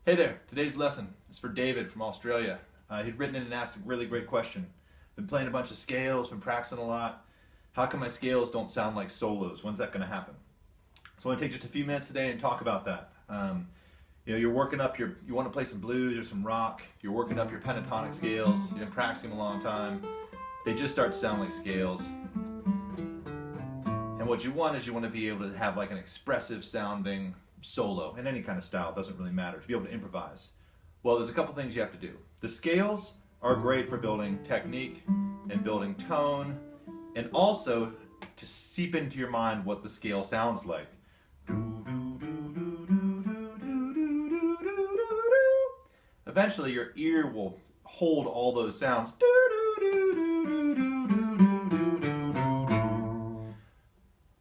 Hey there, today's lesson is for David from Australia. He'd written in and asked a really great question. Been playing a bunch of scales, been practicing a lot. How come my scales don't sound like solos? When's that going to happen? So I want to take just a few minutes today and talk about that. You're working up you want to play some blues or some rock, you're working up your pentatonic scales, you've been practicing them a long time. They just start to sound like scales. And what you want is you want to be able to have like an expressive sounding solo in any kind of style, doesn't really matter, to be able to improvise. Well, there's a couple things you have to do. The scales are great for building technique and building tone, and also to seep into your mind what the scale sounds like. Eventually your ear will hold all those sounds.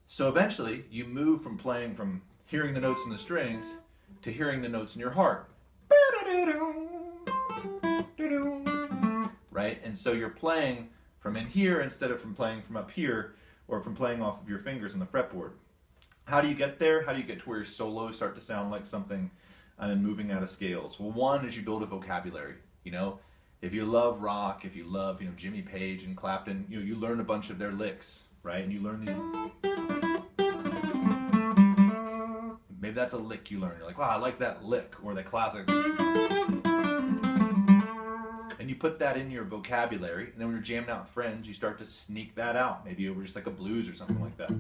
So eventually you move from playing from hearing the notes in the strings to hearing the notes in your heart. Right? And so you're playing from in here instead of from playing from up here, or from playing off of your fingers on the fretboard. How do you get there? How do you get to where your solos start to sound like something and moving out of scales? Well, one is you build a vocabulary. If you love rock, if you love Jimmy Page and Clapton, you learn a bunch of their licks, right? And you learn these. Maybe that's a lick you learn. You're like, wow, I like that lick, or the classic. And you put that in your vocabulary, and then when you're jamming out with friends, you start to sneak that out, maybe over just like a blues or something like that.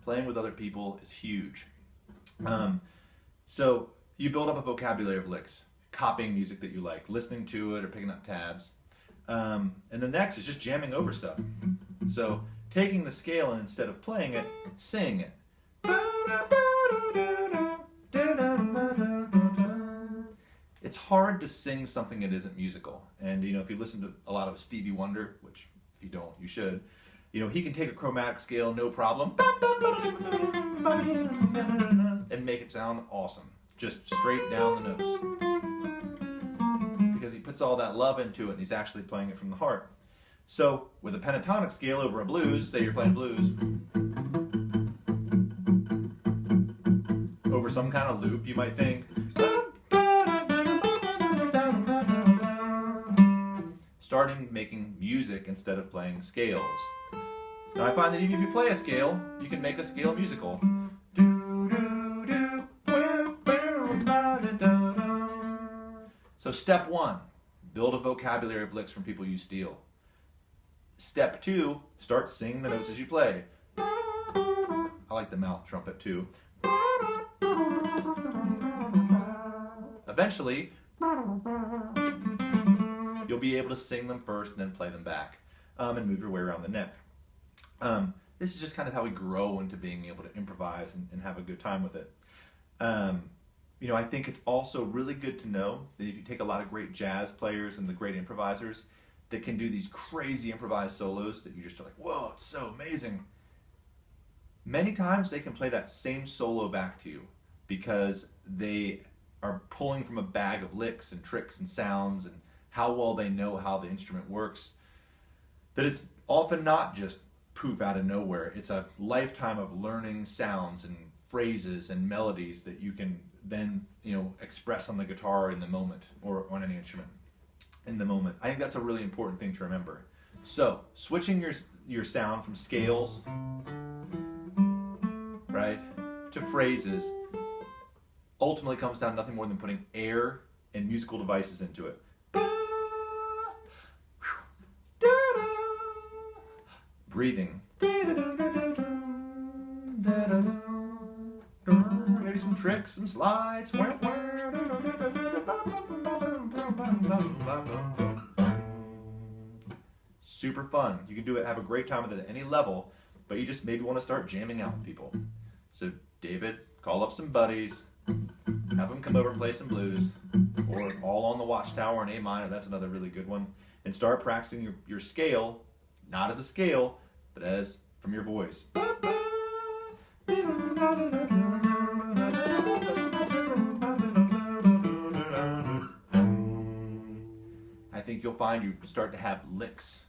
Playing with other people is huge. So you build up a vocabulary of licks, copying music that you like, listening to it or picking up tabs. And the next is just jamming over stuff. So taking the scale and instead of playing it, sing it. It's hard to sing something that isn't musical. And if you listen to a lot of Stevie Wonder, which if you don't, you should, he can take a chromatic scale, no problem, and make it sound awesome. Just straight down the notes. Because he puts all that love into it and he's actually playing it from the heart. So with a pentatonic scale over a blues, say you're playing blues, over some kind of loop, you might think, starting making music instead of playing scales. Now I find that even if you play a scale, you can make a scale musical. So step one, build a vocabulary of licks from people you steal. Step two, start singing the notes as you play. I like the mouth trumpet too. Eventually, you'll be able to sing them first and then play them back, and move your way around the neck. This is just kind of how we grow into being able to improvise and have a good time with it. I think it's also really good to know that if you take a lot of great jazz players and the great improvisers that can do these crazy improvised solos that you just are like, whoa, it's so amazing. Many times they can play that same solo back to you because they are pulling from a bag of licks and tricks and sounds and how well they know how the instrument works. That it's often not just poof out of nowhere. It's a lifetime of learning sounds and phrases and melodies that you can then express on the guitar in the moment, or on any instrument in the moment. I think that's a really important thing to remember. So switching your sound from scales, right, to phrases ultimately comes down to nothing more than putting air and musical devices into it. Breathing. Maybe some tricks, some slides. Super fun. You can do it, have a great time with it at any level, but you just maybe want to start jamming out with people. So David, call up some buddies, have them come over and play some blues, or All on the Watchtower in A minor, that's another really good one, and start practicing your scale, not as a scale, but as from your voice. I think you'll find you start to have licks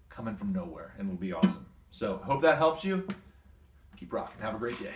coming from nowhere, and it'll be awesome. So, hope that helps you. Keep rocking. Have a great day.